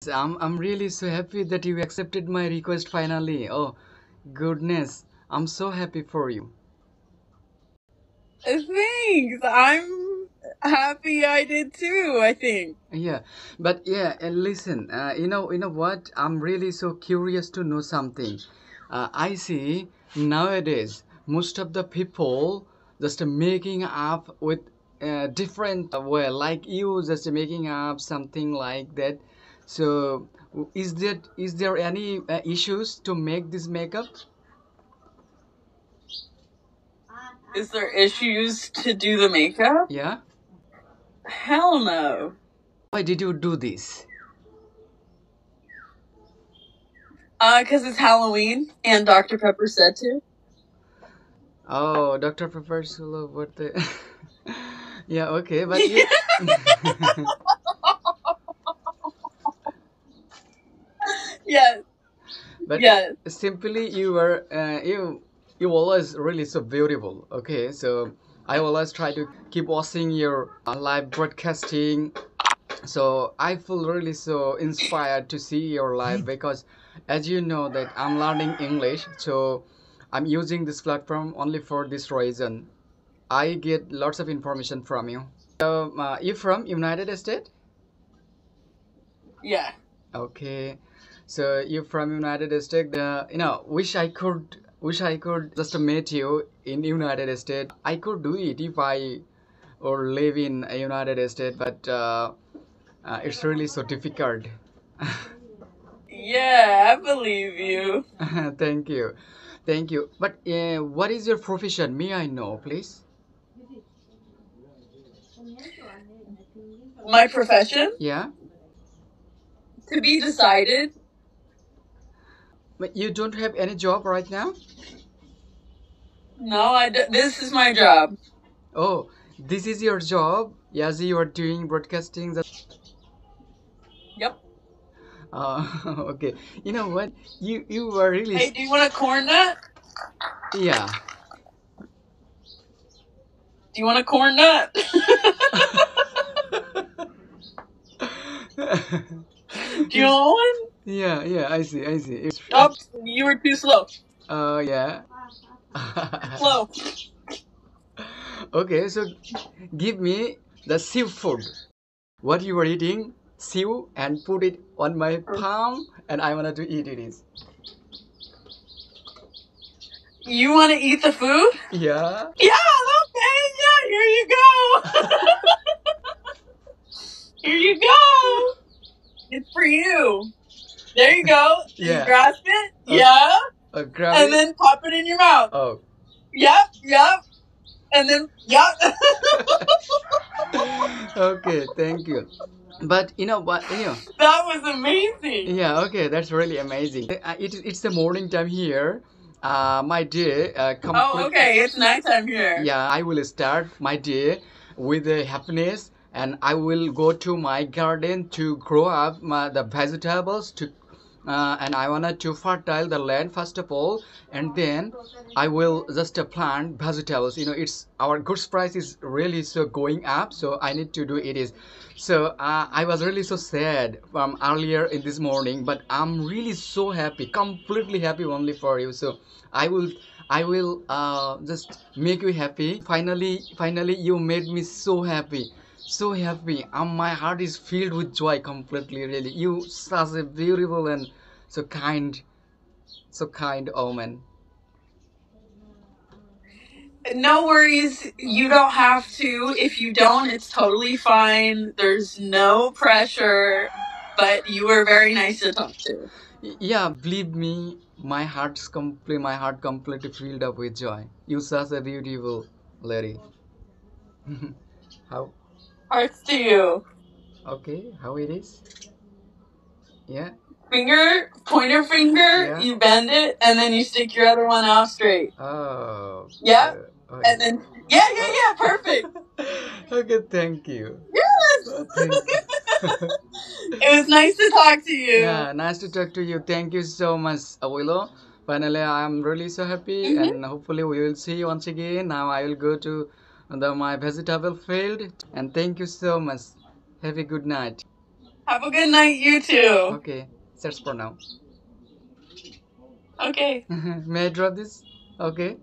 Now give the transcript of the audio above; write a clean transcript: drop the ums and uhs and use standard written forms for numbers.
I'm really so happy that you accepted my request finally. Oh, goodness. I'm so happy for you. Thanks. I'm happy I did too, I think. Yeah, but yeah, and listen, you know what? I'm really so curious to know something. I see nowadays most of the people just making up with different way, like you just making up something like that. So, is there any issues to make this makeup? Is there issues to do the makeup? Yeah. Hell no. Why did you do this? 'Cause it's Halloween and Dr. Pepper said to. Oh, Dr. Pepper Solo, what the? Yeah, okay, but you. Yes. But Yes. simply you were you always really so beautiful. Okay, so I always try to keep watching your live broadcasting. So I feel really so inspired to see your live because, as you know, that I'm learning English. So I'm using this platform only for this reason. I get lots of information from you. So you from United States? Yeah. Okay, so you're from United States. Wish I could just meet you in United States. I could do it if I or live in a United States, but it's really so difficult. Yeah, I believe you. Thank you, thank you. But what is your profession? May I know, please? My profession? Yeah, To be decided. but you don't have any job right now? No, this is my job. Oh, this is your job. Yes, you are doing broadcasting. Yep. Okay. You know what? You were really Hey, do you want a corn nut? yeah. Do you want a corn nut? Do you want one? Yeah, yeah. I see. I see. Oh, you were too slow. Yeah. Slow. Okay, so give me the seafood. What you were eating, sew and put it on my palm, and I wanted to eat it. Is You want to eat the food? yeah. Yeah, okay, yeah, here you go. Here you go. It's for you. There you go. Yeah. You grasp it. Okay. Yeah. Grab And it. then pop it in your mouth. Oh. Yep, yep. And then, yep. Okay. Thank you. But you know what? That was amazing. Yeah, okay, that's really amazing. It's the morning time here. My day Oh, okay. It's nighttime here. Yeah, I will start my day with happiness, and I will go to my garden to grow up the vegetables and I wanted to fertile the land first of all, and then I will just plant vegetables. It's our goods price is really so going up, so I need to do it is. So I was really so sad from earlier in this morning, but I'm really so happy, completely happy only for you. So I will just make you happy. Finally, you made me so happy, so happy. My heart is filled with joy completely. Really, you such a beautiful and so kind woman. No worries. You don't have to. If you don't, it's totally fine. There's no pressure. But you were very nice to talk to. Yeah, believe me, my heart completely filled up with joy. You such a beautiful lady. How? Hearts to you. Okay, how it is? Yeah. Pointer finger, Yeah. you bend it, and then you stick your other one out straight. Oh. Yeah. Oh, And then, yeah, perfect. Okay, thank you. Yes. Thank you. It was nice to talk to you. Yeah, nice to talk to you. Thank you so much, Willow. Finally, I'm really so happy, and hopefully we will see you once again. Now I will go to my vegetable field, and thank you so much. Have a good night. Have a good night, you too. Okay, that's for now. Okay. May I drop this? Okay.